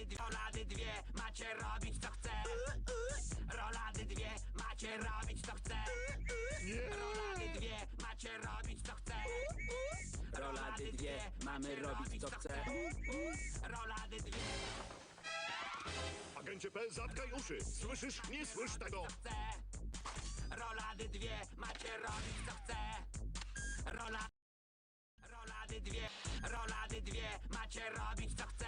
Rolady dwie, macie robić co chce. Rolady dwie, macie robić co chce. Rolady dwie, macie robić co chce. Rolady dwie, mamy robić co chce. Rolady dwie. Agencie P, zatkaj uszy. Słyszysz? Nie słysz tego. Rolady dwie, macie robić co chce. Rolady dwie, macie robić co chce.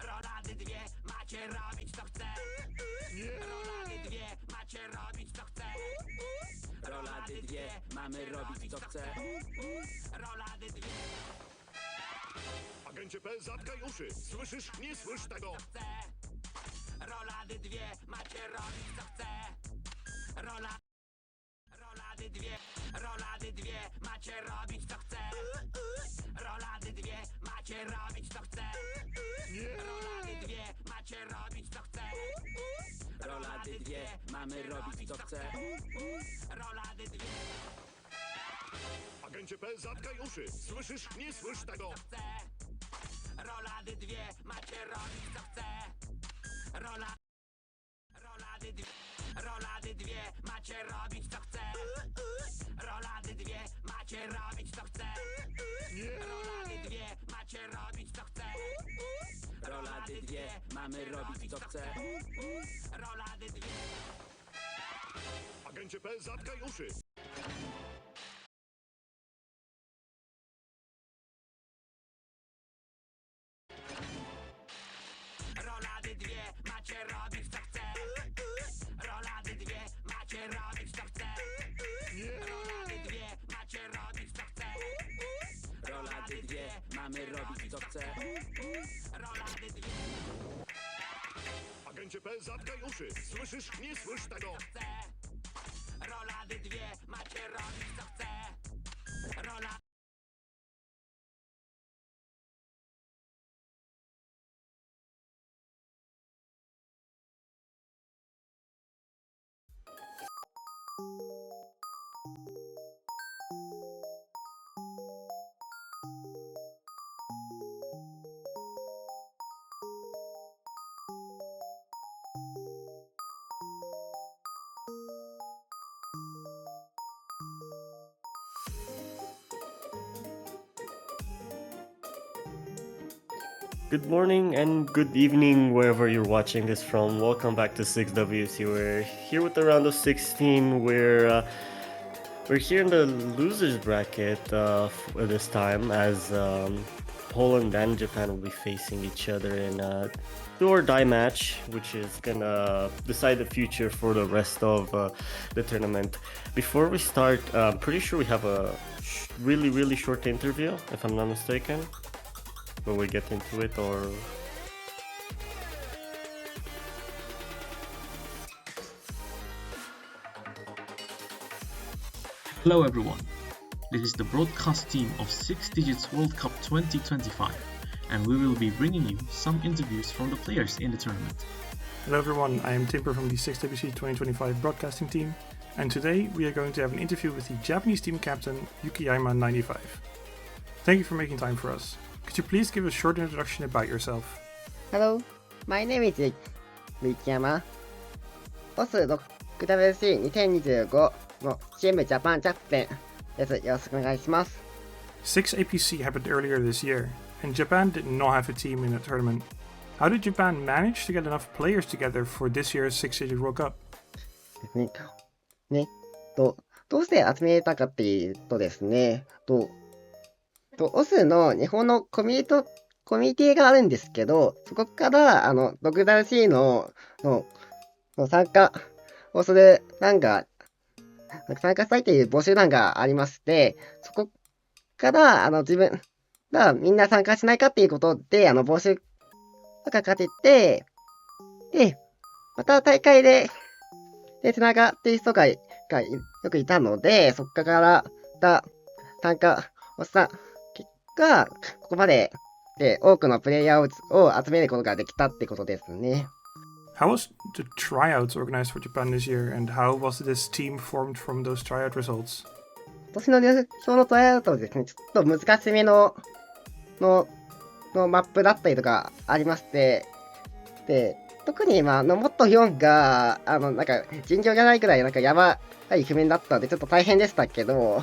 Rolady dwie, macie robić co chce. Rolady dwie, macie robić co chce. Rolady dwie, mamy robić co chce. Rolady dwie. Agencie P, zatkaj uszy. Słyszysz? Nie słysz tego. Rolady dwie, macie robić co chce. Rolady dwie, macie robić co chce. Rolady dwie, macie robić co chce. Rolady dwie, macie robić co chce. Rolady dwie, mamy robić co chce. Rolady dwie. Agencie P, zatkaj uszy. Słyszysz? Nie słysz tego. Rolady dwie, macie robić co chce. Rolady dwie, macie robić co chce. Rolady dwie, macie robić co chce. Rolady dwie, macie robić co chce. Rolady dwie, mamy robić co chce. Rolady dwie. Agencie P, zatkaj uszy. Rolady dwie, macie robić co chce. Rolady dwie, macie robić co chce. Rolady dwie, macie robić co chce. Rolady dwie, mamy robić co chce. Rolady dwie. Agencie P, zatkaj uszy. Słyszysz? Nie słysz tego. Rolady dwie, macie robić co chce. Good morning and good evening wherever you're watching this from. Welcome back to 6WC. We're here with the round of 16. We're here in the losers bracket this time, as Poland and Japan will be facing each other in a do or die match, which is gonna decide the future for the rest of the tournament. Before we start, I'm pretty sure we have a really short interview, if I'm not mistaken. Will we get into it, or Hello everyone, this is the broadcast team of 6 Digits World Cup 2025, and we will be bringing you some interviews from the players in the tournament. Hello everyone, I am Timper from the 6WC2025 broadcasting team, and today we are going to have an interview with the Japanese team captain Yukiyama95. Thank you for making time for us. Could you please give a short introduction about yourself? Hello, my name is Yukiyama. ボス 6WC2025 のチームジャパンキャプテンです。よろしくお願いします。 6APC happened earlier this year, and Japan did not have a team in the tournament. How did Japan manage to get enough players together for this year's 6-digit World Cup? どうして集めたかっていうとですね、オスの日本のコミュニティがあるんですけど、そこから6WC の参加をする欄が、参加したいという募集欄がありまして、そこから自分がみんな参加しないかっていうことで募集がかけて、で、また大会で繋がっている人がよくいたので、そこから参加をした結果、ここまで多くのプレイヤーを集めることができたってことですね。How was the tryouts organized for Japan this year, and how was this team formed from those tryout results? 今年の表のトライアウトはですね、ちょっと難しめののマップだったりとかありまして、で、特にノモット4が、なんか、尋常じゃないくらい、なんかやばい譜面だったので、ちょっと大変でしたけど、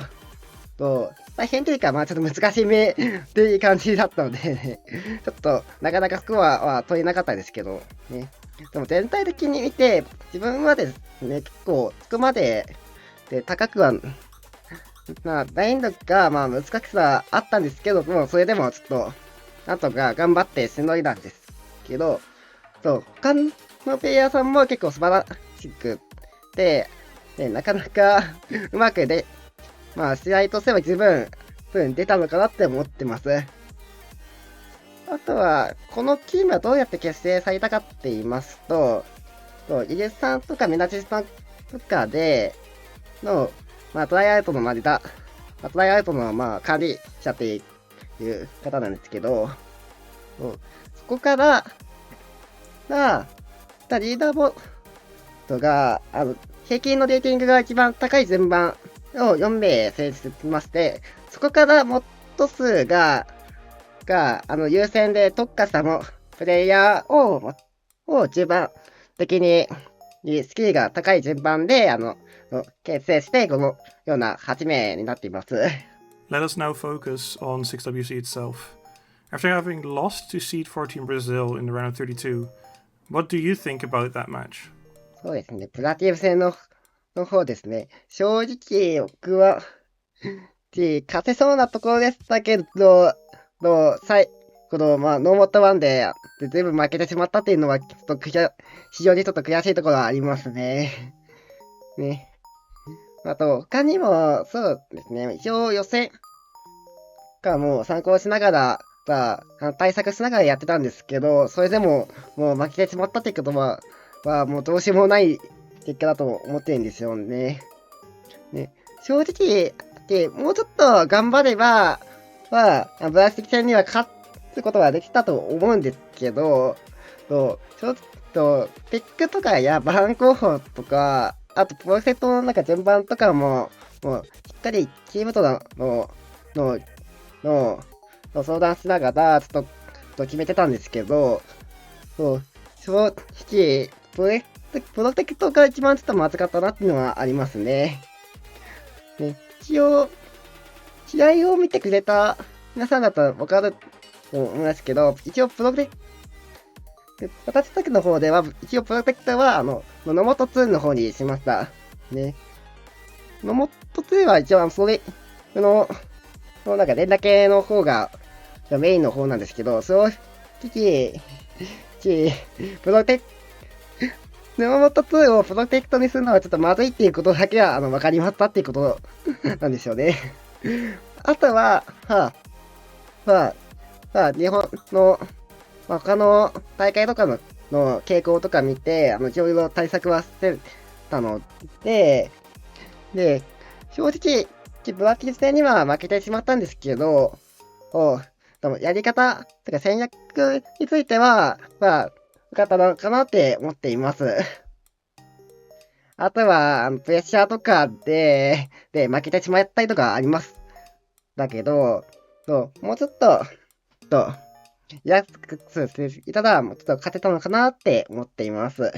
大変というか、ちょっと難しめっていう感じだったので、ね、ちょっと、なかなかスコアは取れなかったですけど、ね。でも全体的に見て、自分はですね、結構、そこまで、高くは、難易度が、難しさあったんですけども、それでもちょっと、なんとか頑張ってしのいだんですけど、他のプレイヤーさんも結構素晴らしくて、なかなかうまく試合としては十分出たのかなって思ってます。あとは、このチームはどうやって結成されたかって言いますと、イギリスさんとかメナチスさんとかでの、トライアウトのトライアウトの管理者っていう方なんですけど、そこから、リーダーボードが、平均のレーティングが一番高い順番を4名選出しまして、そこからモッド数が、優先で特化したプレイヤーを順番的に、スキルが高い順番で、結成して、このような8名になっています。Let us now focus on 6WC itself. After having lost to Seed 14 Brazil in the round of 32, what do you think about that match? そうですね、プラティブ戦の方ですね。正直、僕は、勝てそうなところでしたけど、ノーモット1で全部負けてしまったっていうのは、非常にちょっと悔しいところはありますね。ね。あと、他にも、そうですね、一応予選かも参考しながら、対策しながらやってたんですけど、それでも、もう負けてしまったってことは、もうどうしようもない結果だと思ってるんですよね。ね、正直、もうちょっと頑張れば、ブラスティック戦には勝つことができたと思うんですけど、ちょっと、ピックとかや番候補とか、あとプロセットのなんか順番とかも、しっかりチームとの相談しながら、ちょっと決めてたんですけど、正直、プロテクトが一番ちょっとまずかったなっていうのはありますね。一応、試合を見てくれた皆さんだったらわかると思いますけど、一応私たちの方では、一応プロテクトは、ノモト2の方にしました。ね。ノモト2は一応、なんか連打系の方がメインの方なんですけど、正直、ノモト2をプロテクトにするのはちょっとまずいっていうことだけは、わかりましたっていうことなんですよね。あとは、日本の、他の大会とかの傾向とか見て、いろいろ対策はしてたので、正直、ブラッキー戦には負けてしまったんですけど、やり方とか戦略については、良かったのかなって思っています。あとは、プレッシャーとかで負けてしまったりとかあります。だけど、もうちょっと、リラックスしていたら、もうちょっと勝てたのかなって思っています。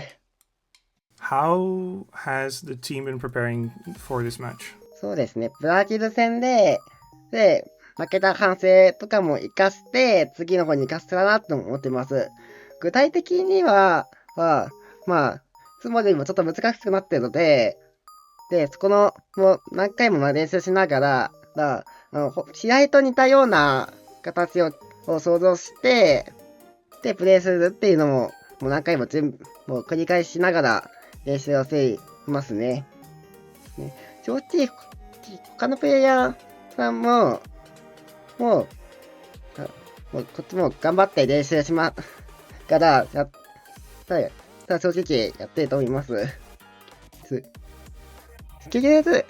How has the team been preparing for this match? そうですね、ブラジル戦で、負けた反省とかも活かして、次の方に活かせたなと思ってます。具体的には、いつもよりもちょっと難しくなってるので、そこの、もう何回も練習しながら、試合と似たような形を想像して、プレイするっていうのも、もう何回ももう繰り返しながら練習をしていますね。正直、他のプレイヤーさんも、もうこっちも頑張って練習しますから、正直やってると思います。とりあえず、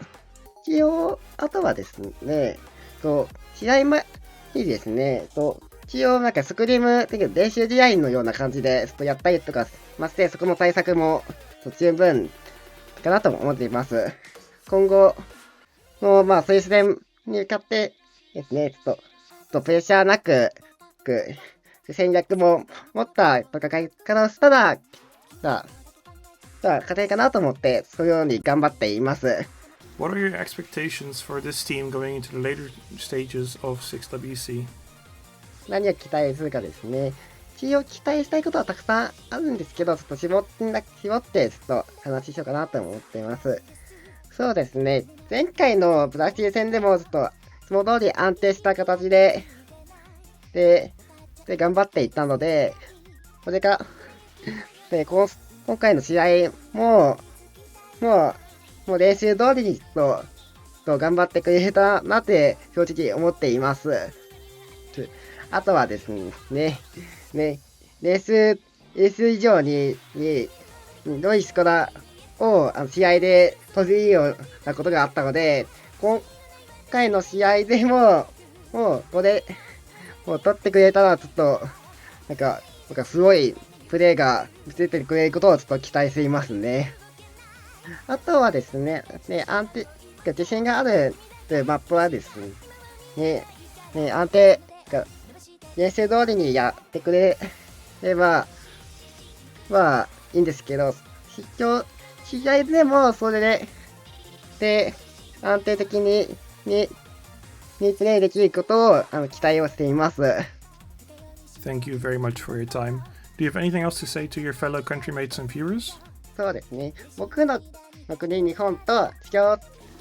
一応、あとはですね、試合前にですね、一応なんかスクリーム的な練習試合のような感じでやったりとかしまして、そこの対策も十分かなと思っています。今後のスイス戦に向かってですね、ちょっとプレッシャーなく戦略も持った戦い方をしたら、勝てるかなと思って、そういうように頑張っています。What are your expectations for this team going into the later stages of 6WC? 何を期待するかですね。一応期待したいことはたくさんあるんですけど、ちょっと絞ってちょっと話しようかなと思っています。そうですね。前回のブラジル戦でもちょっと、いつも通り安定した形で頑張っていったので、それが、今回の試合もう練習通りにちょっと頑張ってくれたなって正直思っています。あとはですね、練習以上にロイスコラを試合で取るようなことがあったので、今回の試合でもう取ってくれたらちょっと、なんかすごいプレーが見せてくれることをちょっと期待していますね。あとはですね、自信があるマップはですね、安定が練習通りにやってくれれば、いいんですけど、試合でもそれで安定的にプレイできることを期待をしています。Thank you very much for your time. Do you have anything else to say to your fellow countrymates and viewers? そうですね。僕の国日本と視聴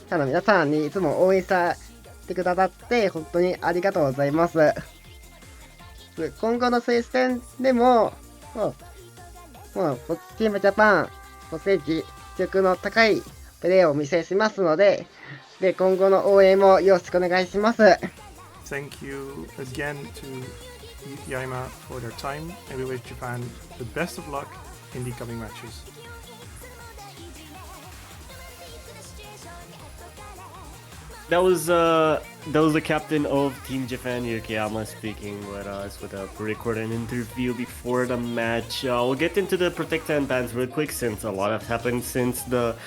者の皆さんにいつも応援させてくださって本当にありがとうございます。今後の推薦でもチームジャパン、実力の高いプレーをお見せしますので、今後の応援もよろしくお願いします。Thank you again to Yaima for their time, and we wish Japan the best of luck in the coming matches. That was the captain of Team Japan, Yukiyama, speaking with us with a pre-recorded interview before the match. We'll get into the Protecta and bans real quick since a lot has happened since the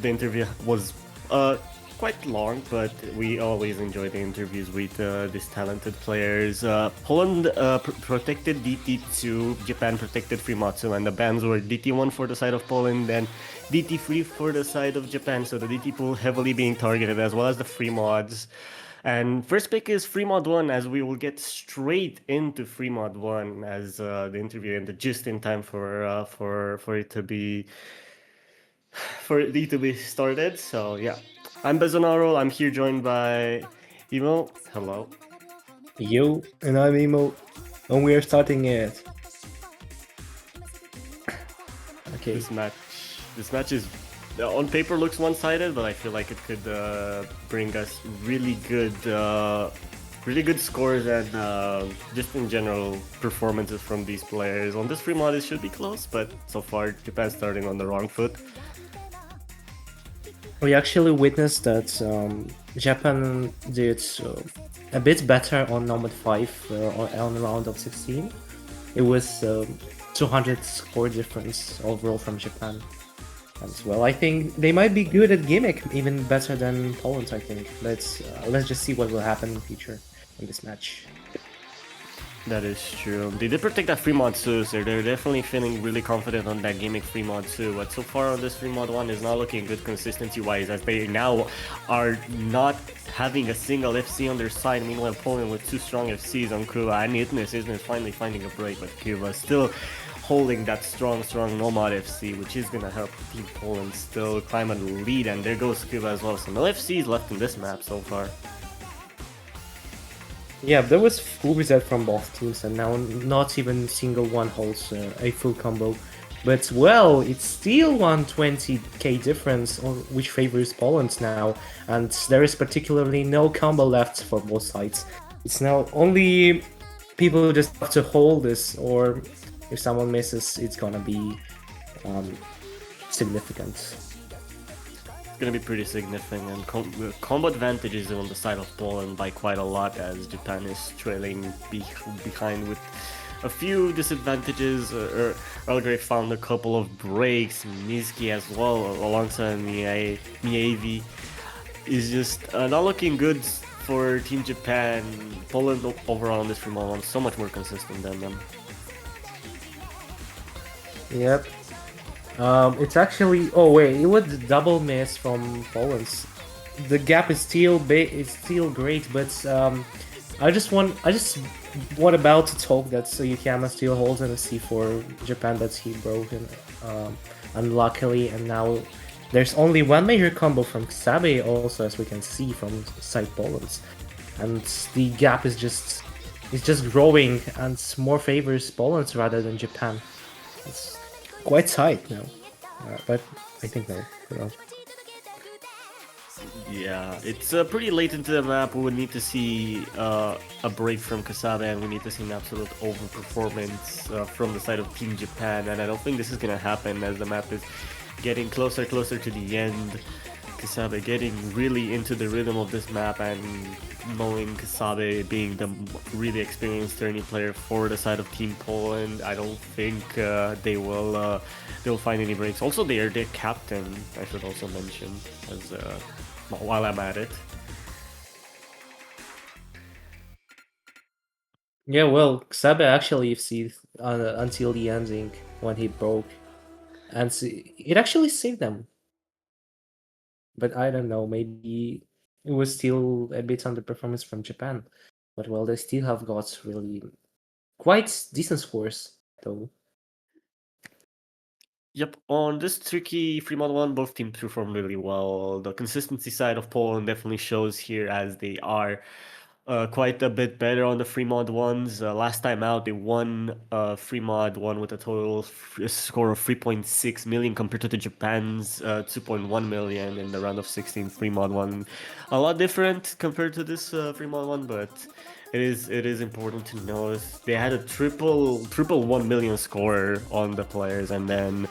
interview was quite long, but we always enjoy the interviews with these talented players. Poland protected DT2, Japan protected Frematsu, and the bans were DT1 for the side of Poland and DT3 for the side of Japan, so the DT pool heavily being targeted as well as the free mods. And first pick is free mod 1, as we will get straight into free mod 1 as the interview ended just in time for it to be started. So yeah, I'm Bezonaro. I'm here joined by Emo. Hello. Yo, and I'm Emo, and we are starting it. Okay. This match is on paper looks one-sided, but I feel like it could bring us really good scores and just in general performances from these players. On this free mod, it should be close, but so far Japan's starting on the wrong foot. We actually witnessed that Japan did a bit better on Nomad 5 on the round of 16. It was 200 score difference overall from Japan as well. I think they might be good at gimmick, even better than Poland, I think. Let's just see what will happen in the future in this match. That is true. They did protect that free mod too, so they're definitely feeling really confident on that gimmick free mod too. But so far on this free mod 1 is not looking good consistency wise, as they now are not having a single FC on their side. Meanwhile, Poland with two strong FCs on Kuba and Itness isn't finally finding a break, but Cuba still holding that strong Nomad FC, which is gonna help Team Poland still climb a lead. And there goes Cuba as well. So no FCs left in this map so far. Yeah, there was full reset from both teams, and now not even single one holds a full combo. But well, it's still 120k difference, which favors Poland now, and there is particularly no combo left for both sides. It's now only people just have to hold this, or if someone misses, it's gonna be significant. Gonna be pretty significant. Combo advantage is on the side of Poland by quite a lot, as Japan is trailing behind with a few disadvantages. Elgrave found a couple of breaks. Miski as well, alongside Miyavi, is just not looking good for Team Japan, Poland overall in this free mod one so much more consistent than them. Yep. It's actually. Oh wait, it was double miss from Poland. The gap is still great, but I just want about to talk that Yukiyama still holds in a C for Japan, but he broke him unluckily, and now there's only one major combo from Sabe also, as we can see from side Poland, and the gap is just growing and more favors Poland rather than Japan. It's quite tight now, but I think no. Yeah, it's pretty late into the map. We would need to see a break from Kasabe, and we need to see an absolute overperformance from the side of Team Japan, and I don't think this is gonna happen as the map is getting closer to the end. Kasabe getting really into the rhythm of this map, and knowing Kasabe being the really experienced tourney player for the side of Team Poland, I don't think they'll find any breaks. Also, they are their captain, I should also mention, as while I'm at it. Yeah, well, Sabe actually see until the ending when he broke, and it actually saved them. But I don't know, maybe it was still a bit underperformance from Japan. But well, they still have got really quite decent scores though. Yep, on this tricky free mod one, both teams perform really well. The consistency side of Poland definitely shows here, as they are quite a bit better on the free mod ones. Last time out, they won free mod one with a total score of 3.6 million compared to the Japan's 2.1 million in the round of 16 free mod one. A lot different compared to this free mod one, but it is important to know they had a triple 1 million score on the players, and then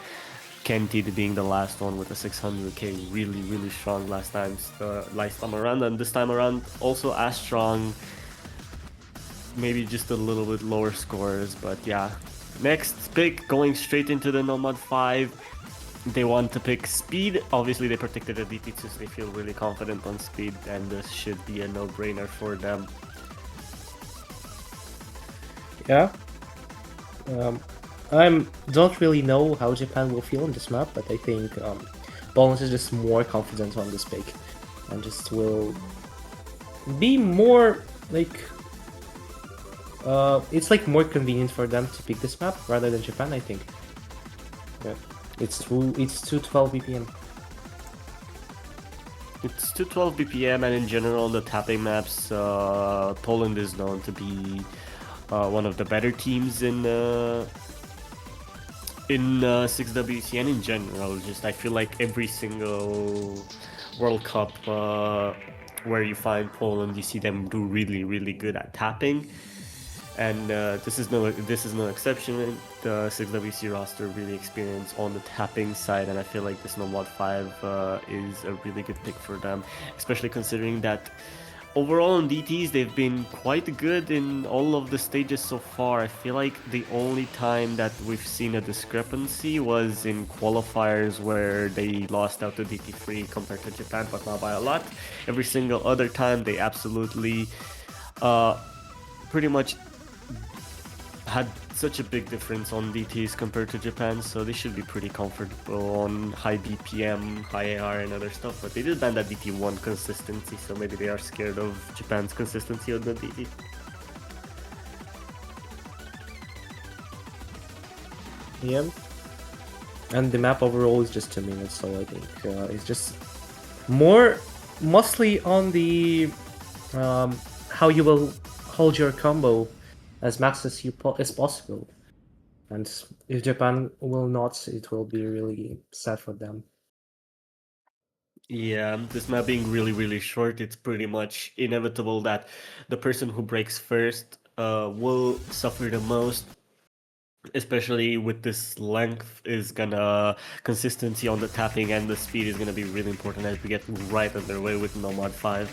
Kenti being the last one with a 600k, really strong last time around, and this time around also as strong, maybe just a little bit lower scores. But yeah, next pick, going straight into the Nomad 5, they want to pick speed. Obviously they protected the DT2, so they feel really confident on speed, and this should be a no-brainer for them. Yeah. I don't really know how Japan will feel on this map, but I think Poland is just more confident on this pick, and just will be more like it's like more convenient for them to pick this map rather than Japan, I think. Yeah, it's 212 BPM. It's 212 BPM, and in general, the tapping maps, Poland is known to be one of the better teams in 6WC, and in general. Just I feel like every single World Cup where you find Poland, you see them do really good at tapping, and this is no exception. The 6WC roster really experienced on the tapping side, and I feel like this Nomad 5 is a really good pick for them, especially considering that overall in DTs they've been quite good in all of the stages so far. I feel like the only time that we've seen a discrepancy was in qualifiers, where they lost out to DT3 compared to Japan, but not by a lot. Every single other time they absolutely pretty much had such a big difference on DTs compared to Japan, so they should be pretty comfortable on high BPM, high AR and other stuff. But they did ban that DT1 consistency, so maybe they are scared of Japan's consistency on the DT. Yeah, and the map overall is just 2 minutes, so I think it's just mostly on the how you will hold your combo as max as possible, and if Japan will not, it will be really sad for them. Yeah, this map being really short, it's pretty much inevitable that the person who breaks first will suffer the most, especially with this length. Consistency on the tapping and the speed is gonna be really important as we get right underway with Nomad 5.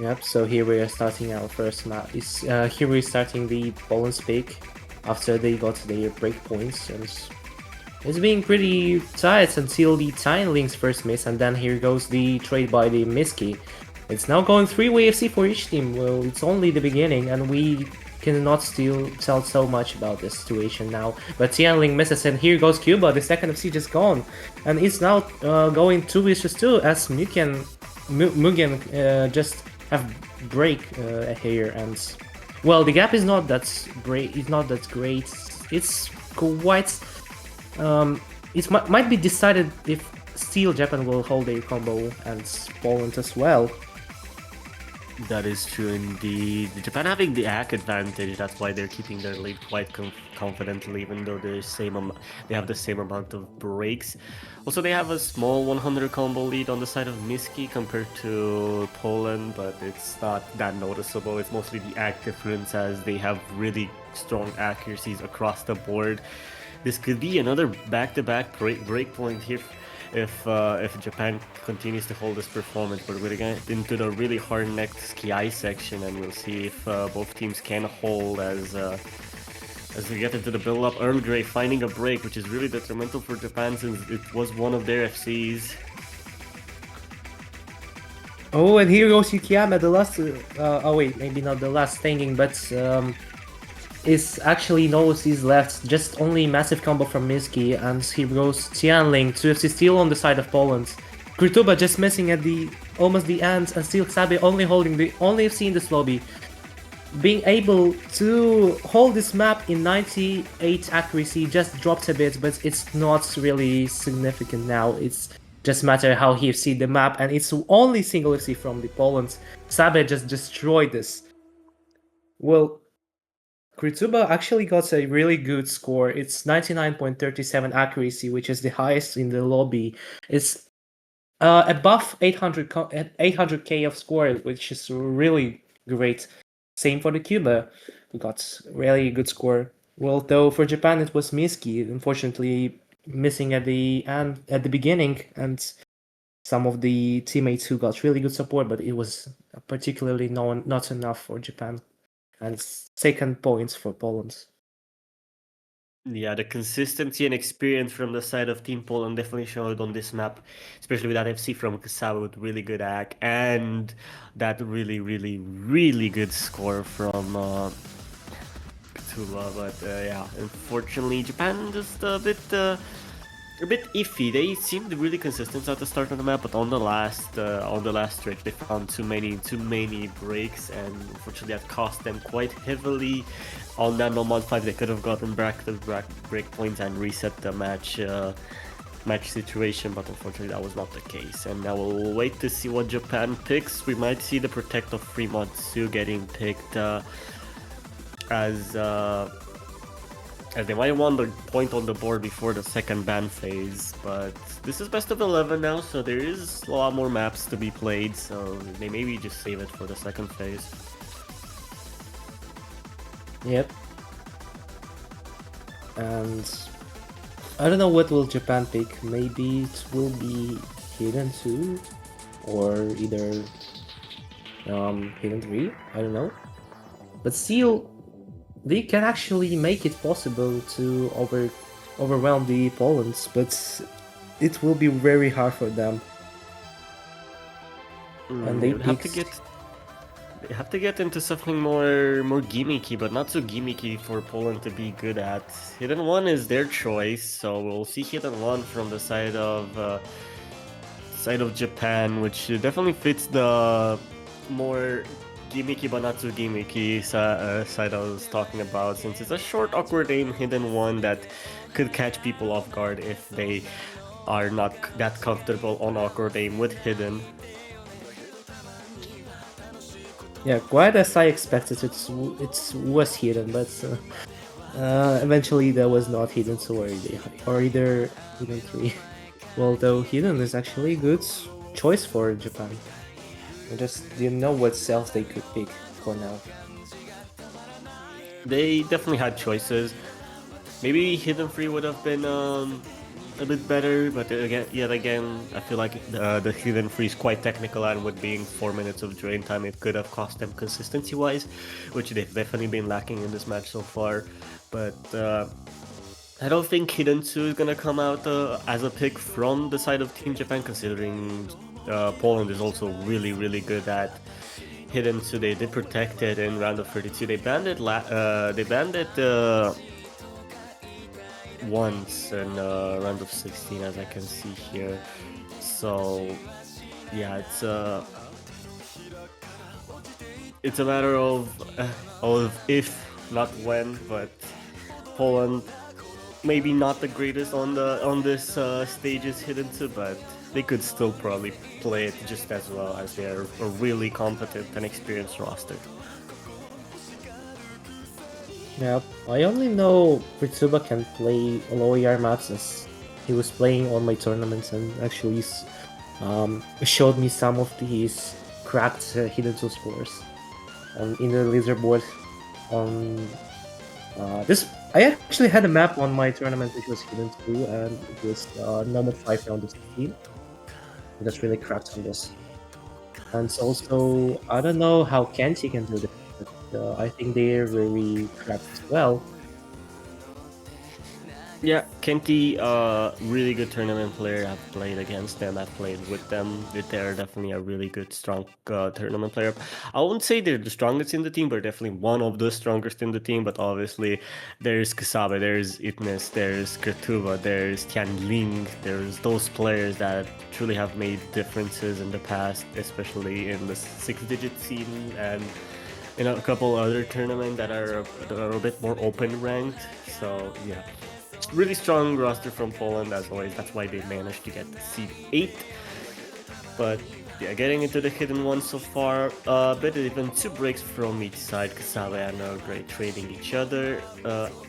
Yep, so here we are starting our first map. Here we're starting the Poland's pick after they got their breakpoints, and It's being pretty tight until the Links first miss, and then here goes the trade by the Miski. It's now going 3-way FC for each team. Well, it's only the beginning, and we cannot still tell so much about this situation now. But Link misses, and here goes Cuba. The second FC just gone, and it's now going 2-2 as Mugen just have break here, and well, the gap is not that great. It's not that great. It's quite. It might be decided if still Japan will hold a combo and Poland as well. That is true indeed. Japan having the ACK advantage, that's why they're keeping their lead quite confidently, even though they have the same amount of breaks. Also, they have a small 100 combo lead on the side of Miski compared to Poland, but it's not that noticeable. It's mostly the ACK difference, as they have really strong accuracies across the board. This could be another back-to-back break point here if Japan continues to hold this performance, but we're gonna get into the really hard next KI section, and we'll see if both teams can hold as we get into the build-up. Earl Grey finding a break, which is really detrimental for Japan since it was one of their FCs. Oh, and here goes Yukiyama, the last. Oh wait, maybe not the last thinking, but is actually no OCs left, just only massive combo from Miski, and here goes Tianling, 2FC still on the side of Poland. Kurtuba just missing at the almost the end, and still Sabe only holding the only FC in this lobby. Being able to hold this map in 98 accuracy just dropped a bit, but it's not really significant now. It's just matter how he FC the map, and it's only single FC from the Poland. Sabe just destroyed this. Well, Kurtuba actually got a really good score. It's 99.37 accuracy, which is the highest in the lobby. It's above 800k of score, which is really great. Same for the Cuba, who got really good score. Well, though for Japan it was Miski, unfortunately missing at the beginning, and some of the teammates who got really good support, but it was particularly not enough for Japan. And second points for Poland. Yeah, the consistency and experience from the side of Team Poland definitely showed on this map, especially with that FC from Kasawa with really good ACK and that really, really, really good score from Tula. But yeah, unfortunately, Japan just a bit iffy. They seemed really consistent at the start of the map, but on the last stretch they found too many breaks, and unfortunately that cost them quite heavily. On that Nomad 5 they could have gotten back the break points and reset the match situation, but unfortunately that was not the case. And now we'll wait to see what Japan picks. We might see the Protect of Fremont-Tsu getting picked as they might want the point on the board before the second ban phase, but this is best of 11 now, so there is a lot more maps to be played, so they maybe just save it for the second phase. Yep. And I don't know what will Japan pick. Maybe it will be Hidden 2 or either Hidden 3, I don't know. But still, they can actually make it possible to overwhelm the Poland, but it will be very hard for them. And they have to get into something more gimmicky, but not so gimmicky for Poland to be good at. Hidden 1 is their choice, so we'll see Hidden 1 from the side of Japan, which definitely fits the more gimmicky but not so gimmicky side I was talking about, since it's a short awkward aim Hidden 1 that could catch people off guard if they are not that comfortable on awkward aim with Hidden. Yeah, quite as I expected, it was Hidden, but eventually there was not Hidden 2 or either Hidden 3. Well, though Hidden is actually a good choice for Japan. I just didn't know what else they could pick for now. They definitely had choices. Maybe Hidden 3 would have been a bit better, but yet again, I feel like the Hidden 3 is quite technical, and with being 4 minutes of drain time, it could have cost them consistency-wise, which they've definitely been lacking in this match so far. But I don't think Hidden 2 is gonna come out as a pick from the side of Team Japan, considering Poland is also really, really good at Hidden 2. They did protect it in round of 32. They banned it. They banned it once in round of 16, as I can see here. So yeah, it's a matter of if, not when. But Poland maybe not the greatest on this stage's Hidden 2, but they could still probably play it just as well, as they're a really competent and experienced roster. Yeah, I only know Ritsuba can play low ER maps as he was playing on my tournaments and actually showed me some of his cracked Hidden 2 scores in the leaderboard. On this, I actually had a map on my tournament which was Hidden 2, and it was number 5 round of 16. That's really cracked on this. And also, I don't know how Kenji can do this, but I think they're very cracked as well. Yeah, Kenti, really good tournament player. I've played against them. I've played with them. They're definitely a really good, strong tournament player. I won't say they're the strongest in the team, but definitely one of the strongest in the team. But obviously, there's Kasabe, there's Itnes, there's Kertuva, there's Tianling. There's those players that truly have made differences in the past, especially in the 6-digit scene and in a couple other tournaments that are a bit more open ranked. So yeah, really strong roster from Poland as always. That's why they managed to get seed 8. But yeah, getting into the hidden one so far, but even 2 breaks from each side. Kasabe and Grey trading each other.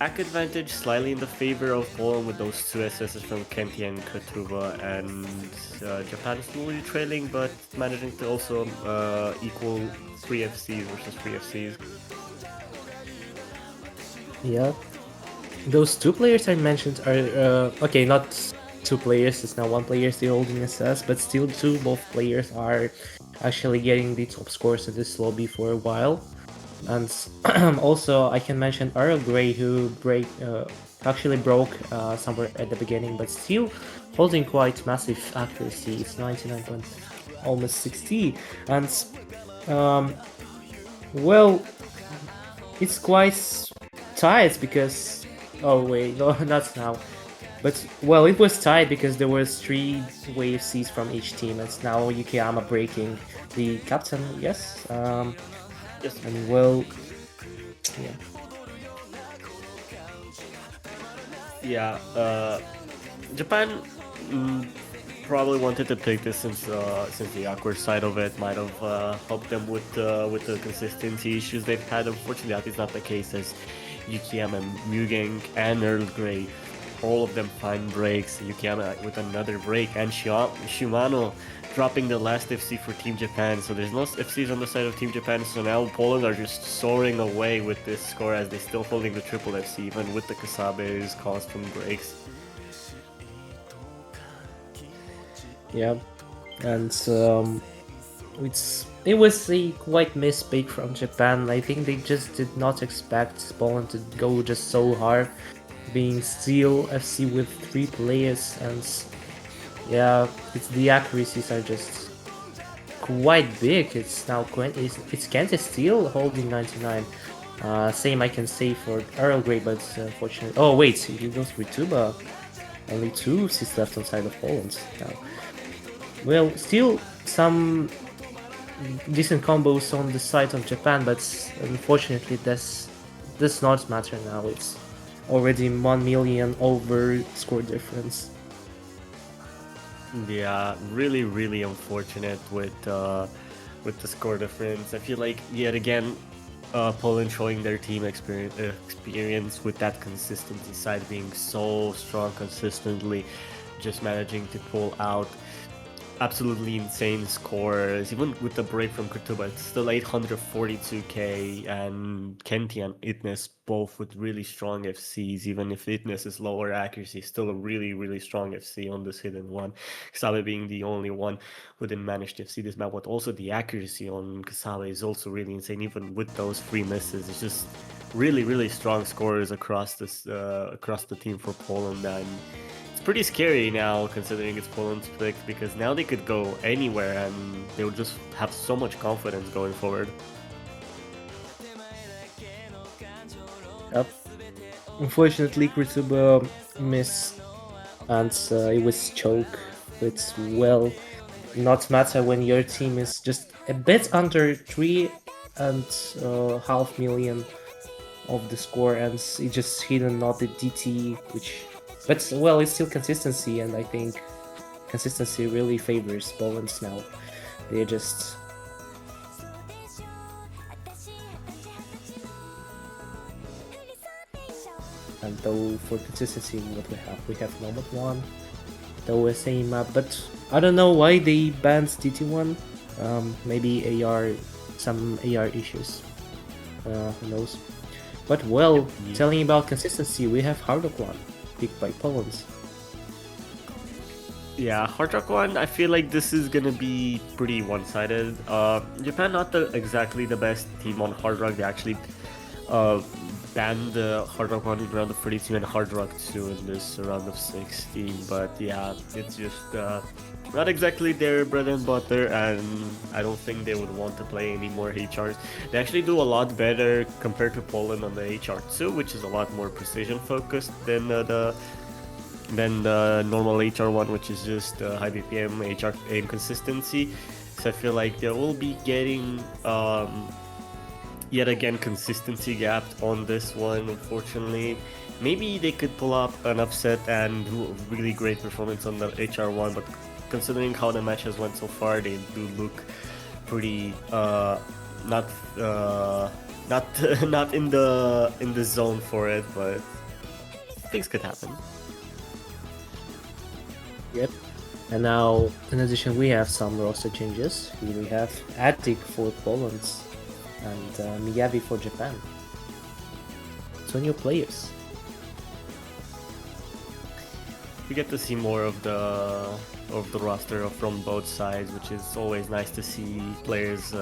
Ack advantage slightly in the favor of Poland with those 2 SSs from Kenti and Katuba, and Japan slowly trailing, but managing to also equal 3 FCs versus 3 FCs. Yeah, those 2 players I mentioned are okay, not 2 players, it's now 1 player still holding SS, but still both players are actually getting the top scores in this lobby for a while. And also I can mention Earl Grey, who actually broke somewhere at the beginning, but still holding quite massive accuracy. It's 99 point, almost 60, and well, it's quite tight because, oh wait, no, not now. But, well, it was tied because there was 3 wave Cs from each team. It's now Yukiyama breaking the captain, yes? Yes. And, well, yeah. Yeah, Japan probably wanted to pick this since the awkward side of it might have helped them with the consistency issues they've had. Unfortunately, that is not the case, as Yukiyama, Mugang, and Earl Grey, all of them find breaks. Yukiyama with another break, and Shimano dropping the last FC for Team Japan. So there's no FCs on the side of Team Japan. So now Poland are just soaring away with this score, as they're still holding the triple FC even with the Kasabe's constant breaks. Yeah, and it was a quite mistake from Japan. I think they just did not expect Poland to go just so hard, being still FC with 3 players, and yeah, the accuracies are just quite big. It's now it's Kenta still holding 99. Same I can say for Earl Grey, but unfortunately, oh wait, he goes with Tuba. Only 2 seats left on side of Poland now. Well, still some decent combos on the side of Japan, but unfortunately this does not matter now. It's already 1 million over score difference. Yeah, really, really unfortunate with the score difference. I feel like yet again, Poland showing their team experience with that consistency side being so strong consistently, just managing to pull out absolutely insane scores. Even with the break from Kurtuba, it's still 842k, and Kenti and Itnes both with really strong FCs. Even if Itnes is lower accuracy, still a really, really strong FC on this hidden one. Kasabe being the only one who didn't manage to FC this map, but also the accuracy on Kasabe is also really insane. Even with those 3 misses, it's just really strong scorers across across the team for Poland, and it's pretty scary now considering it's Poland's pick, because now they could go anywhere and they would just have so much confidence going forward. Yep. Unfortunately, Kurtuba missed, and it was choke. It's well, not matter when your team is just a bit under 3.5 million of the score, and it just hidden not the DT, which, but well, it's still consistency, and I think consistency really favors Poland now. They're just and though for consistency, what we have Nomad 1, the OSA map, but I don't know why they banned DT1. Maybe some AR issues. Who knows? But well, telling about consistency, we have Hard Rock 1, picked by Poland. Yeah, Hard Rock 1, I feel like this is gonna be pretty one-sided. Japan not exactly the best team on Hard Rock. They actually banned Hard Rock 1 in round of 32 and Hard Rock 2 in this round of 16. But yeah, it's just not exactly their bread and butter, and I don't think they would want to play any more HRs. They actually do a lot better compared to Poland on the HR2, which is a lot more precision focused than the normal HR1, which is just high BPM HR aim consistency. So I feel like they will be getting yet again consistency gapped on this one, unfortunately. Maybe they could pull up an upset and do a really great performance on the HR1, but considering how the match has went so far, they do look pretty not in the zone for it, but things could happen. Yep. And now, in addition, we have some roster changes. Here we have Attic for Poland and Miyabi for Japan. 2 new players. We get to see more of the roster from both sides, which is always nice to see. Players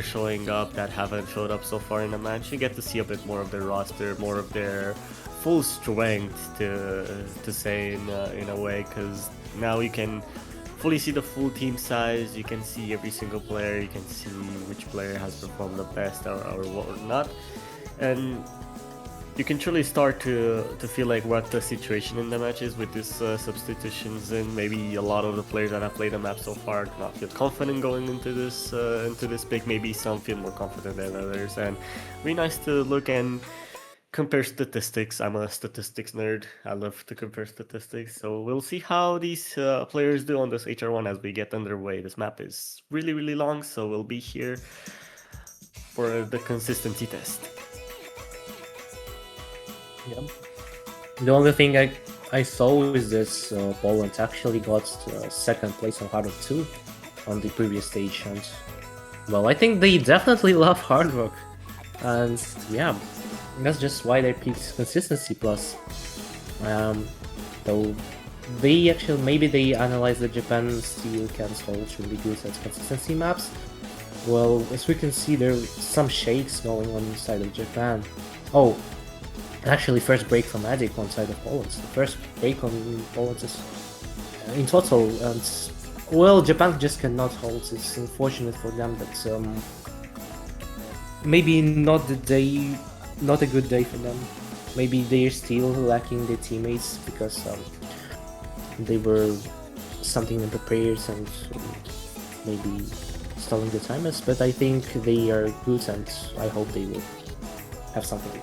showing up that haven't showed up so far in the match. You get to see a bit more of their roster, more of their full strength, to say in a way, because now you can fully see the full team size. You can see every single player. You can see which player has performed the best or whatnot, and you can truly start to feel like what the situation in the match is with these substitutions, and maybe a lot of the players that have played the map so far do not feel confident going into this pick. Maybe some feel more confident than others, and really nice to look and compare statistics. I'm a statistics nerd. I love to compare statistics. So we'll see how these players do on this HR1 as we get underway. This map is really long, so we'll be here for the consistency test. Yep. The only thing I saw is this Poland actually got second place on Hard Rock 2 on the previous stage, and well, I think they definitely love Hard Rock, and yeah, that's just why they picked consistency plus. Though they actually, maybe they analyzed that Japan still can hold really good at consistency maps. Well, as we can see, there are some shakes going on inside of Japan. Oh, actually, first break from Addict on side of Poland. The first break on Poland is in total, and well, Japan just cannot hold. It's unfortunate for them, but maybe not a good day for them. Maybe they're still lacking their teammates because they were something in the prayers and maybe stalling the timers. But I think they are good, and I hope they will have something.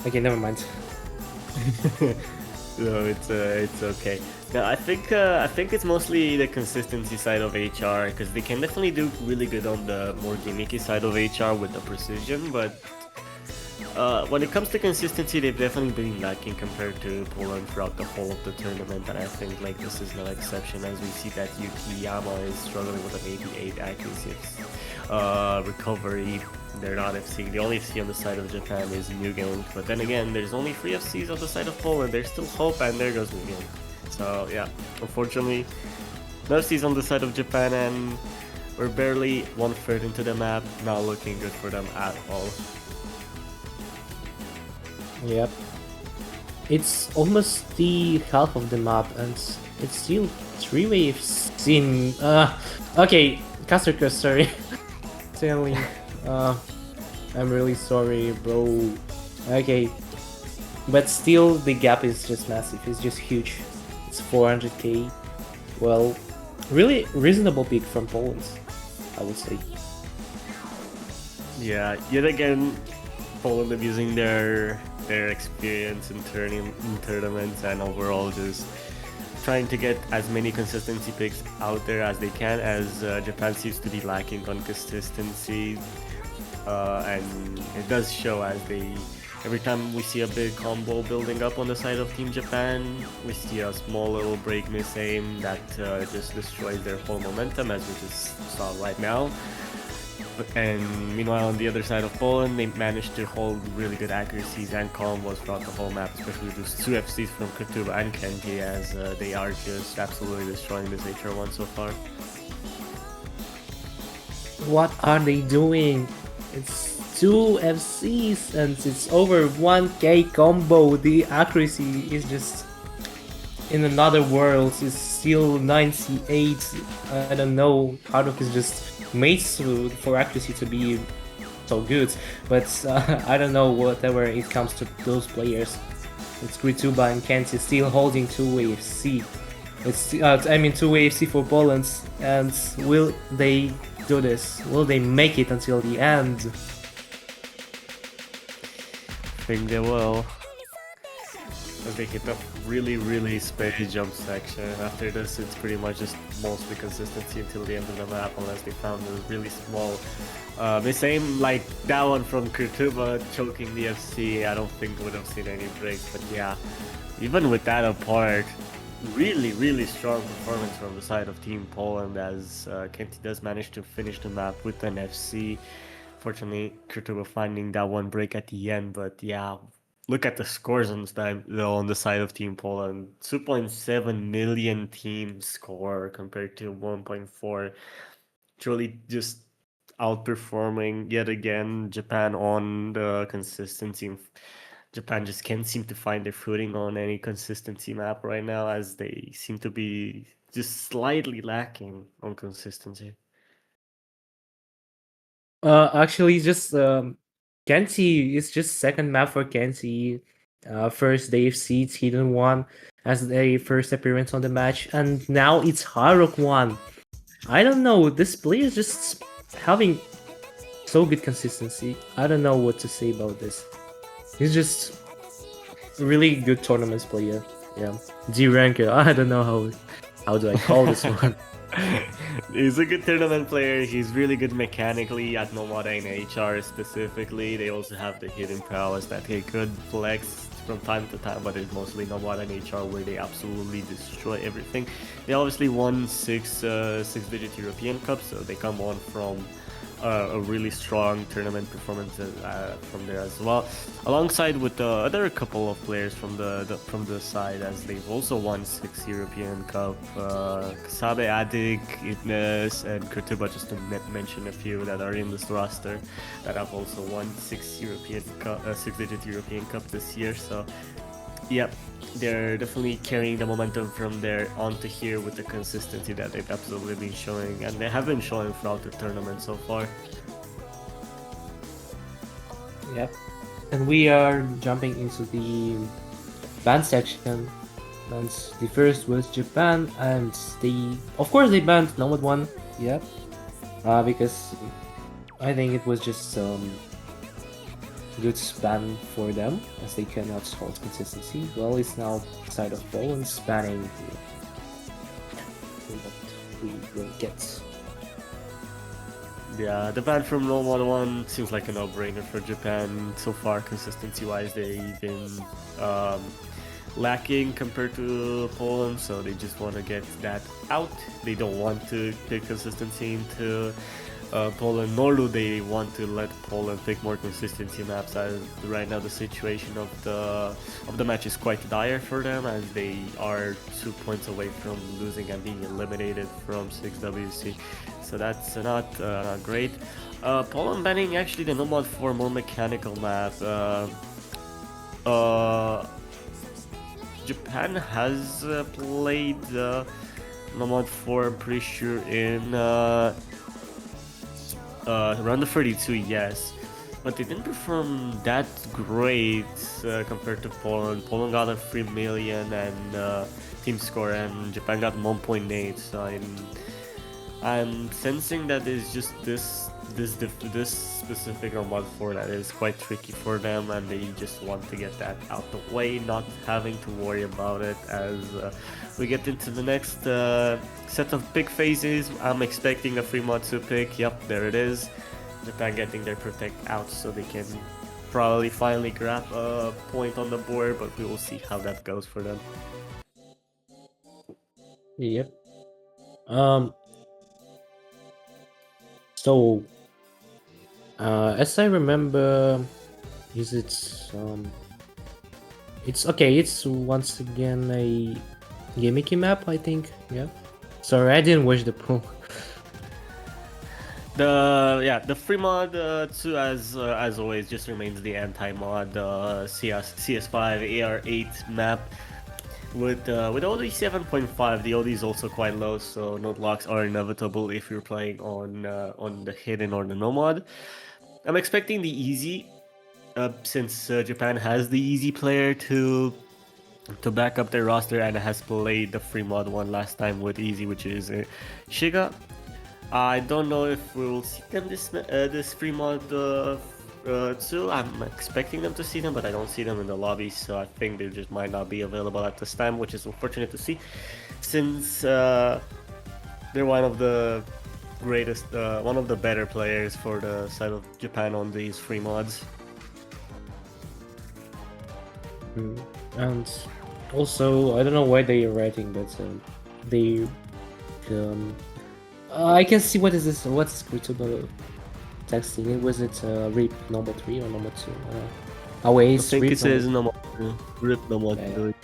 Okay, never mind. No, it's okay. No, I think it's mostly the consistency side of HR, because they can definitely do really good on the more gimmicky side of HR with the precision, but when it comes to consistency, they've definitely been lacking compared to Poland throughout the whole of the tournament, and I think like this is no exception, as we see that Yukiyama is struggling with an 88 accuracy recovery. They're not FC. The only FC on the side of Japan is Mugen, but then again, there's only 3 FCs on the side of Poland. There's still hope, and there goes Mugen. So yeah, unfortunately, no FCs on the side of Japan, and we're barely 1/3 into the map. Not looking good for them at all. Yep. It's almost the half of the map, and it's still 3 waves in. Okay, Caster Curse, sorry. Stanley, I'm really sorry, bro. Okay, but still the gap is just massive. It's just huge. It's 400k. Well, really reasonable pick from Poland, I would say. Yeah, yet again, Poland abusing their experience in tournaments and overall just trying to get as many consistency picks out there as they can, as Japan seems to be lacking on consistency, and it does show as every time we see a big combo building up on the side of Team Japan, we see a small little break miss aim that just destroys their whole momentum, as we just saw right now. And meanwhile, on the other side of Poland, they managed to hold really good accuracies and combos throughout the whole map, especially those 2 FCs from Kurtuba and Kenti, as they are just absolutely destroying this HR1 so far. What are they doing? It's 2 FCs and it's over 1k combo. The accuracy is just in another world. It's still 98. I don't know. Hardrock is just made for accuracy to be so good, but I don't know, whatever it comes to those players. It's Grituba and Kenti still holding 2-way FC. It's 2-way FC for Poland, and will they do this? Will they make it until the end? I think they will. As they hit a really spacey jump section. After this, it's pretty much just mostly consistency until the end of the map, unless they found a really small same like that one from Kurtuba choking the FC. I don't think would have seen any breaks, but yeah, even with that apart, really strong performance from the side of Team Poland, as Kenti does manage to finish the map with an FC. Fortunately, Kurtuba finding that one break at the end, but yeah, look at the scores on the side of Team Poland. 2.7 million team score compared to 1.4. Truly just outperforming yet again Japan on the consistency. Japan just can't seem to find their footing on any consistency map right now, as they seem to be just slightly lacking on consistency. Actually, just Kenti is just second map for Kenti. First they have Seeds Hidden one as their first appearance on the match, and now it's Haruk one. I don't know, this player is just having so good consistency. I don't know what to say about this. He's just a really good tournaments player. Yeah, D ranker. I don't know how do I call this one. He's a good tournament player. He's really good mechanically at Nomada and HR specifically. They also have the hidden prowess that they could flex from time to time, but it's mostly Nomada and HR where they absolutely destroy everything. They obviously won six-digit European Cup, so they come on from a really strong tournament performance from there as well, alongside with the other couple of players from the side, as they've also won 6 European Cup. Kasabe, Adig, Ignis, and Kurtuba, just to mention a few that are in this roster that have also won 6-digit European Cup this year. So, yep, they're definitely carrying the momentum from there onto here with the consistency that they've absolutely been showing, and they have been showing throughout the tournament so far. Yep. And we are jumping into the band section. And the first was Japan, and of course they banned Nomad 1. Yep. Because I think it was just good ban for them, as they cannot hold consistency. Well, it's now side of Poland spanning what we will get. Yeah, the ban from Nomad 1 seems like a no-brainer for Japan. So far, consistency-wise, they've been lacking compared to Poland, so they just want to get that out. They don't want to take consistency into Poland, nor do they want to let Poland pick more consistency maps, as right now the situation of the match is quite dire for them, as they are 2 points away from losing and being eliminated from 6WC. So that's not great. Poland banning actually the Nomad 4 more mechanical map. Japan has played Nomad 4, I'm pretty sure, in round of 32, yes. But they didn't perform that great compared to Poland. Poland got a 3 million and team score, and Japan got 1.8. So I'm sensing that it's just this specific on mod 4 that is quite tricky for them, and they just want to get that out the way, not having to worry about it as we get into the next set of pick phases. I'm expecting a free mod 2 pick. Yep, there it is. Japan getting their protect out so they can probably finally grab a point on the board, but we will see how that goes for them. Yep. So, as I remember, is it it's okay. It's once again a gimmicky map, I think. Yeah. Sorry, I didn't watch the pool. The free mod 2 as always just remains the anti-mod CS5 AR8 map with OD 7.5. The OD is also quite low, so node locks are inevitable if you're playing on the hidden or the no mod. I'm expecting the easy since Japan has the easy player to back up their roster and has played the free mod one last time with easy, which is Shiga. I don't know if we will see them this free mod 2. I'm expecting them to see them, but I don't see them in the lobby, so I think they just might not be available at this time, which is unfortunate to see, since they're one of the greatest, one of the better players for the side of Japan on these free mods. And also, I don't know why they are writing, but they I can see what is this. What's Crucible texting? It was it RIP number 3 or number 2? Oh wait, I it's think RIP it says number... RIP number 2.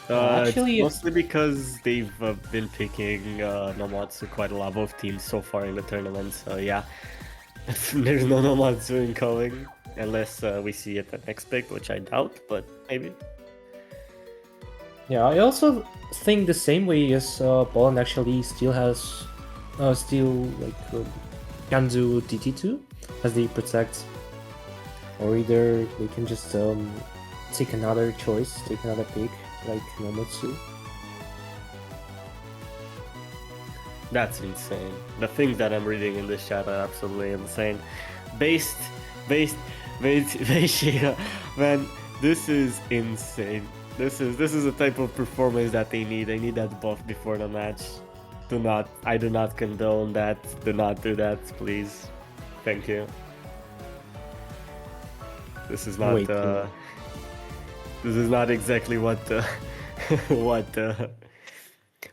Actually, it's mostly because they've been picking Nomatsu quite a lot of teams so far in the tournament. So yeah, there's no Nomatsu incoming unless we see it at next pick, which I doubt, but maybe. Yeah, I also think the same way as Poland actually still has, can do DT2 as they protect, or either they can just take another choice, take another pick like Nomotsu. That's insane. The things that I'm reading in this chat are absolutely insane. Based, man, this is insane. This is the type of performance that they need. They need that buff before the match. I do not condone that. Do not do that, please. Thank you. This is not this is not exactly what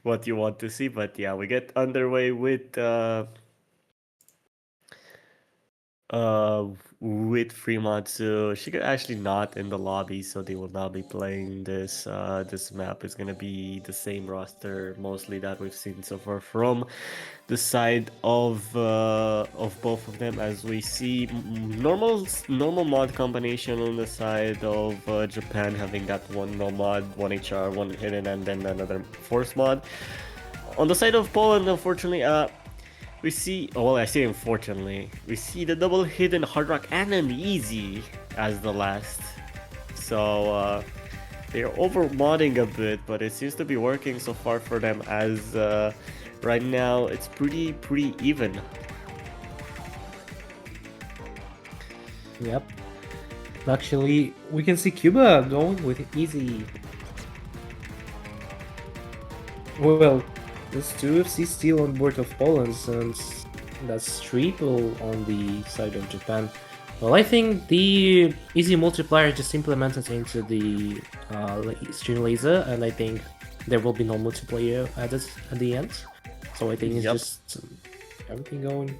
what you want to see, but yeah, we get underway with Fremont. So she actually not in the lobby, so they will not be playing this this map. Is gonna be the same roster mostly that we've seen so far from the side of both of them, as we see normal mod combination on the side of Japan, having that one no mod, one HR, one hidden, and then another force mod. On the side of Poland, unfortunately, we see, well, I say unfortunately, we see the double hidden hard rock and an easy as the last. So they're over modding a bit, but it seems to be working so far for them, as right now it's pretty even. Yep. Actually, we can see Cuba going with easy. Well, there's 2FC still on board of Poland, and that's triple on the side of Japan. Well, I think the easy multiplier just implemented into the stream laser, and I think there will be no multiplayer added at the end. So I think it's just everything going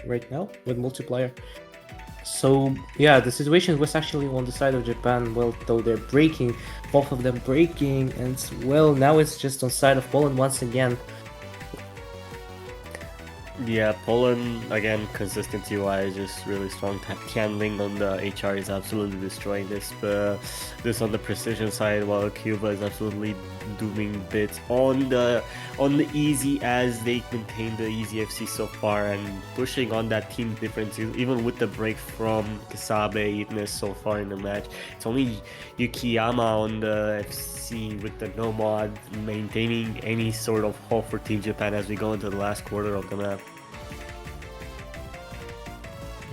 right now with multiplier. So yeah, the situation was actually on the side of Japan. Well, though they're breaking, both of them breaking, and well, now it's just on side of Poland once again. Yeah, Poland, again, consistency-wise, just really strong. Handling on the HR is absolutely destroying this on the precision side, while Cuba is absolutely doing bits on the easy, as they maintain the easy FC so far and pushing on that team difference, even with the break from Kasabe Itnes so far in the match. It's only Yukiyama on the FC with the no mod maintaining any sort of hope for Team Japan as we go into the last quarter of the map.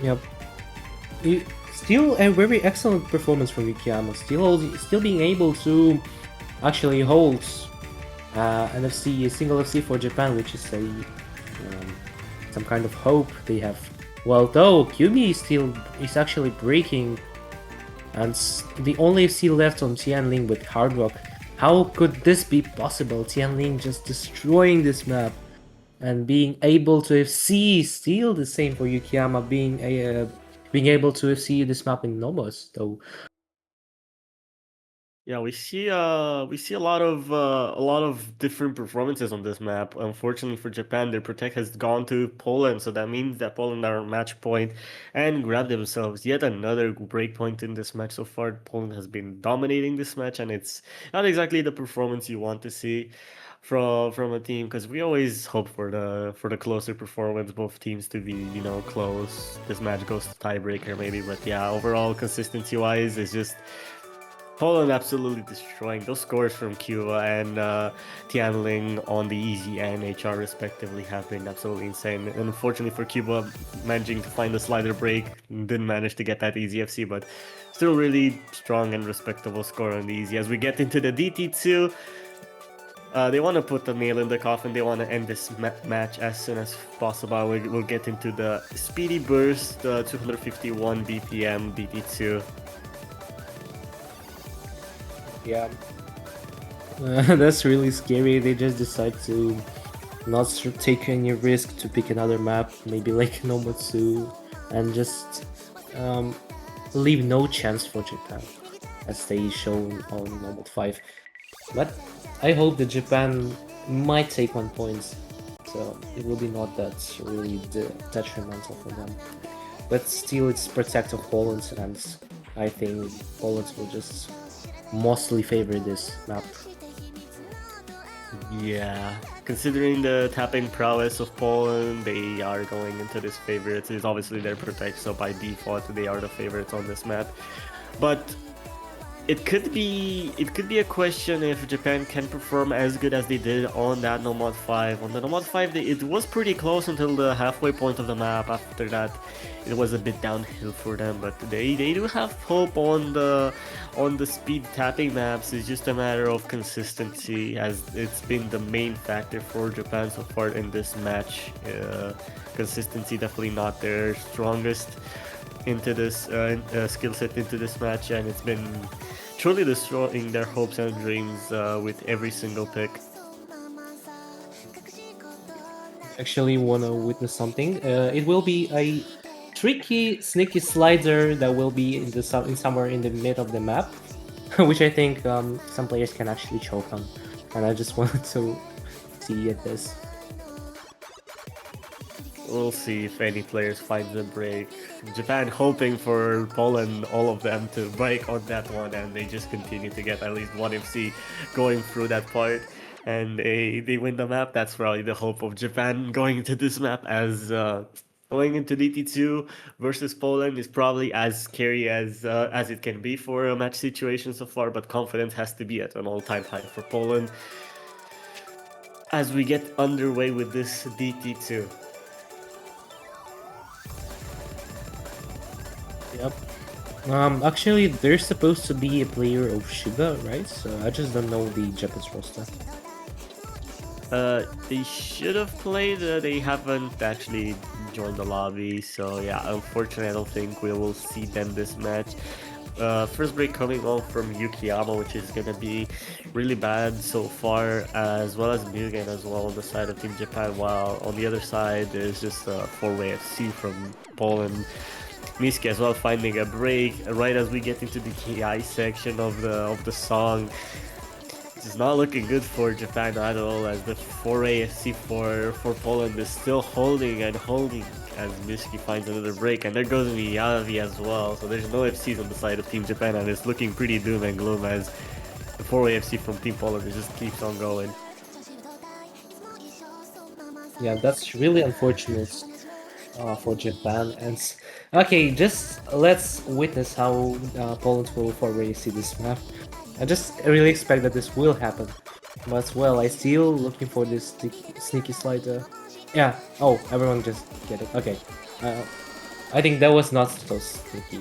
Yep. Still a very excellent performance from Yukiyama. Still being able to actually hold an FC, a single FC for Japan, which is some kind of hope they have. Well, though QB is actually breaking, and the only FC left on Tianling with Hard Rock. How could this be possible? Tianling just destroying this map and being able to FC, still the same for Yukiyama, being able to FC this map in Nomos, though. Yeah, we see a lot of different performances on this map. Unfortunately for Japan, their protect has gone to Poland, so that means that Poland are on match point and grab themselves yet another break point in this match so far. Poland has been dominating this match, and it's not exactly the performance you want to see from a team, because we always hope for the closer performance, both teams to be, you know, close. This match goes to tiebreaker maybe, but yeah, overall consistency wise, it's just Poland absolutely destroying. Those scores from Cuba and Tianling on the easy and HR respectively have been absolutely insane. And unfortunately for Cuba, managing to find the slider break, didn't manage to get that easy FC, but still really strong and respectable score on the easy. As we get into the DT2, they want to put the nail in the coffin. They want to end this match as soon as possible. We'll get into the speedy burst, 251 BPM DT2. Yeah, that's really scary. They just decide to not take any risk to pick another map, maybe like Nomotsu, and just leave no chance for Japan, as they shown on Nomot 5. But I hope that Japan might take 1 point, so it will be not that really detrimental for them. But still, it's protect of Poland, and I think Poland will just mostly favor this map. Yeah, considering the tapping prowess of Poland, they are going into this favorites. It's obviously their protect, so by default they are the favorites on this map. But it could be a question if Japan can perform as good as they did on that Nomad 5. On the Nomad 5, it was pretty close until the halfway point of the map. After that, it was a bit downhill for them, but they do have hope on the speed tapping maps. It's just a matter of consistency, as it's been the main factor for Japan so far in this match. Consistency definitely not their strongest into this skill set into this match, and it's been truly destroying their hopes and dreams with every single pick. Actually want to witness something. It will be a tricky, sneaky slider that will be in somewhere in the mid of the map, which I think some players can actually choke on, and I just wanted to see at this. We'll see if any players find the break. Japan hoping for Poland, all of them, to break on that one, and they just continue to get at least one FC going through that part, and they win the map. That's probably the hope of Japan going into this map, as going into DT2 versus Poland is probably as scary as it can be for a match situation so far, but confidence has to be at an all-time high for Poland as we get underway with this DT2. Yep. Actually, there's supposed to be a player of Shiba, right? So I just don't know the Japanese roster. They should have played. They haven't actually joined the lobby, so yeah, unfortunately, I don't think we will see them this match. First break coming on from Yukiyama, which is gonna be really bad so far, as well as Mugen as well on the side of Team Japan, while on the other side there's just a 4-way FC from Poland. Miski as well finding a break right as we get into the KI section of the song. It's not looking good for Japan at all, as the 4AFC for Poland is still holding and holding as Mishki finds another break, and there goes Miyavi as well. So there's no FCs on the side of Team Japan, and it's looking pretty doom and gloom as the 4AFC from Team Poland just keeps on going. Yeah, that's really unfortunate for Japan. And okay, just let's witness how Poland will already see this map. I just really expect that this will happen. But well, I still looking for this sneaky slider. Yeah. Oh, everyone just get it. Okay. I think that was not so sneaky.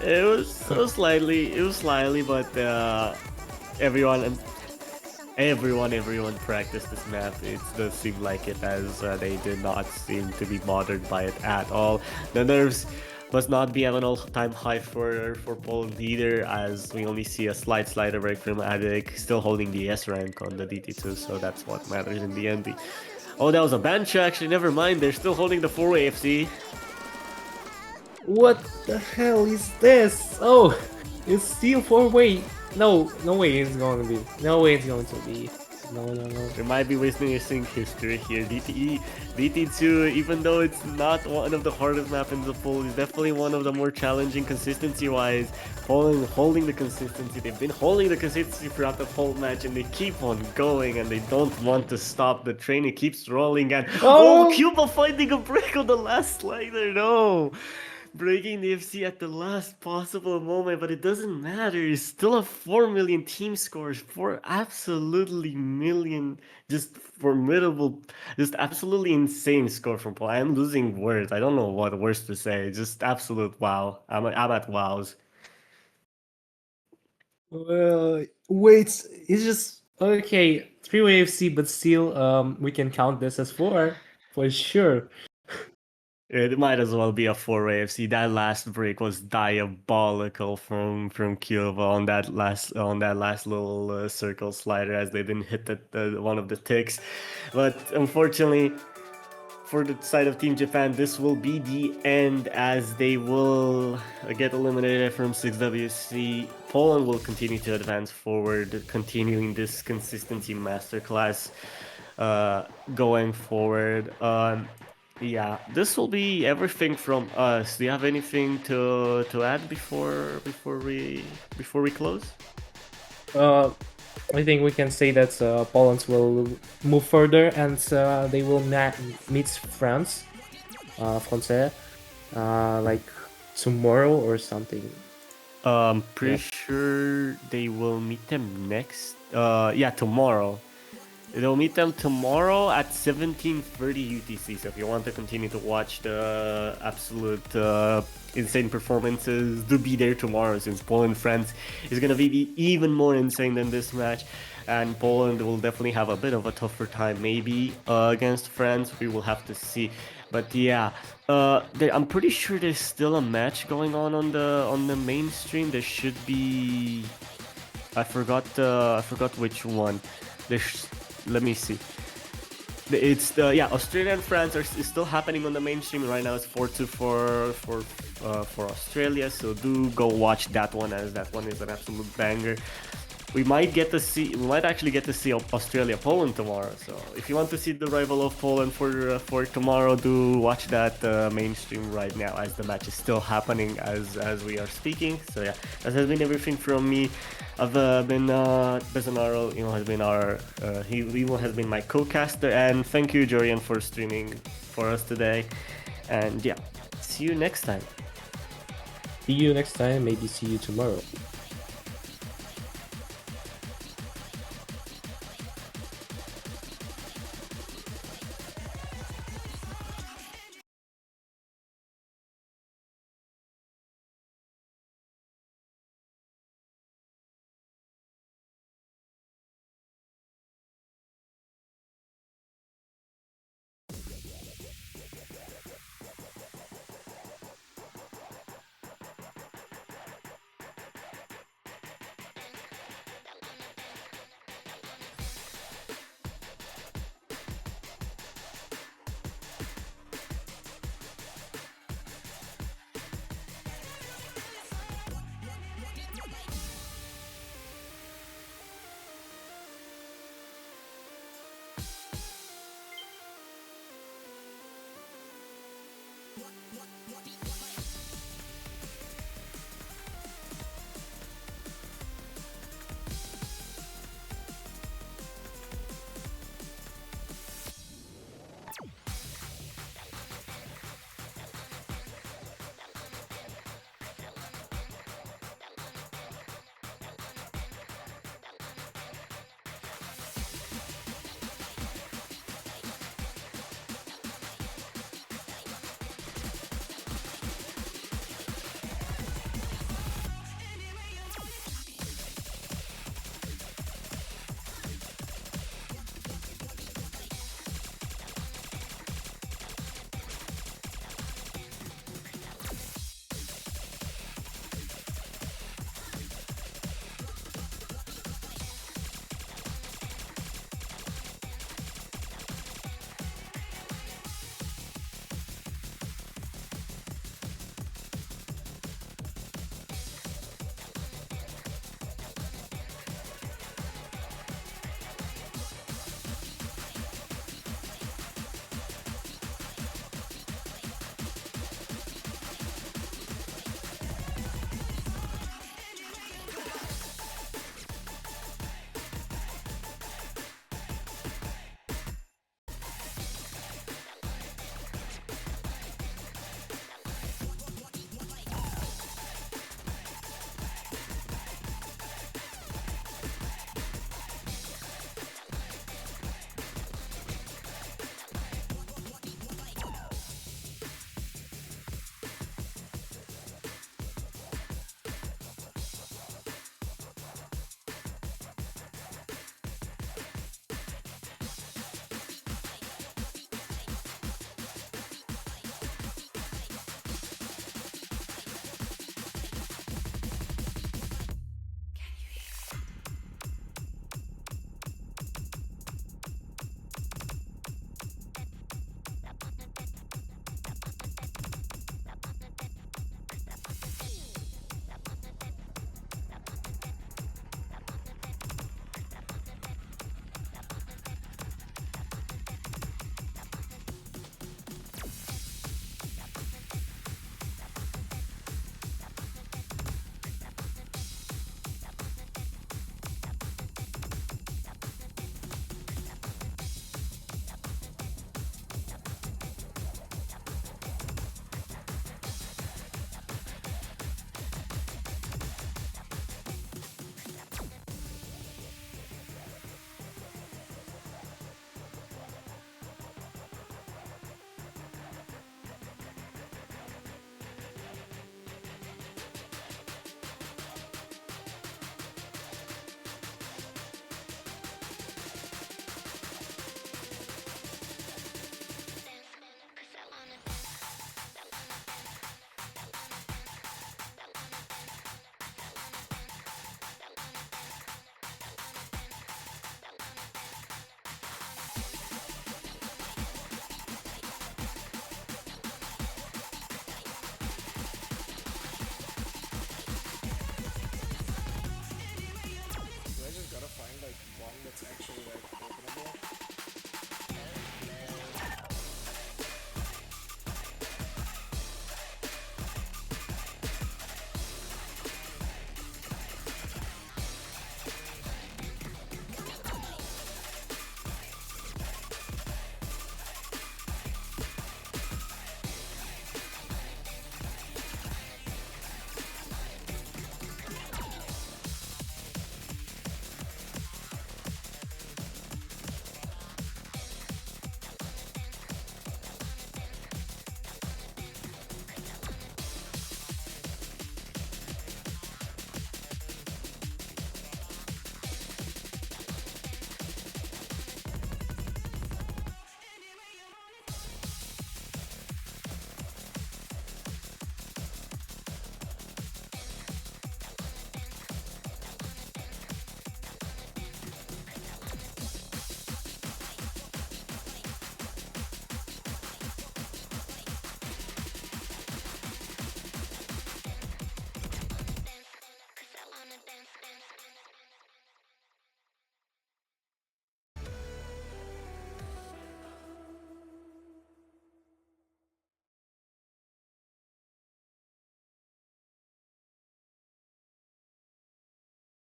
It was slightly, but everyone practiced this map. It does seem like it, as they did not seem to be bothered by it at all. The nerves must not be at an all-time high for Poland either, as we only see a slight slider break from Adek, still holding the S rank on the DT2, so that's what matters in the end. Oh, that was a bancho, actually, never mind, they're still holding the 4-way FC. What the hell is this? Oh, it's still 4-way. No way it's going to be. No way it's going to be. No. We might be witnessing history here. DT2, even though it's not one of the hardest maps in the pool, is definitely one of the more challenging consistency-wise. Poland holding the consistency. They've been holding the consistency throughout the whole match, and they keep on going, and they don't want to stop. The train, it keeps rolling, and Cuba finding a break on the last slider. No! Breaking the FC at the last possible moment, but it doesn't matter. It's still a 4 million team scores, 4 absolutely million, just formidable, just absolutely insane score from Paul. I'm losing words. I don't know what words to say. Just absolute wow. I'm at wows. Well, wait, it's just okay. 3-way FC, but still, we can count this as 4 for sure. It might as well be a 4-way FC. That last break was diabolical from Cuba on that last little circle slider, as they didn't hit one of the ticks. But unfortunately, for the side of Team Japan, this will be the end, as they will get eliminated from 6WC. Poland will continue to advance forward, continuing this consistency masterclass going forward. Yeah, this will be everything from us. Do you have anything to add before we close? I think we can say that Poland will move further, and they will meet France, Français, like tomorrow or something. Pretty sure they will meet them next. Yeah, tomorrow. They'll meet them tomorrow at 17:30 UTC. So if you want to continue to watch the absolute insane performances, do be there tomorrow, since Poland-France is going to be even more insane than this match. And Poland will definitely have a bit of a tougher time maybe against France. We will have to see. But yeah, I'm pretty sure there's still a match going on the mainstream. There should be... I forgot which one. Let me see. It's Australia and France is still happening on the mainstream right now. It's 4-2 for Australia, so do go watch that one, as that one is an absolute banger. We might actually get to see Australia Poland tomorrow. So if you want to see the rival of Poland for tomorrow, do watch that mainstream right now, as the match is still happening as we are speaking. So yeah, that has been everything from me. I've been Besanaro. Limo has been my co-caster, and thank you, Jorian, for streaming for us today. And yeah, see you next time. See you next time. Maybe see you tomorrow.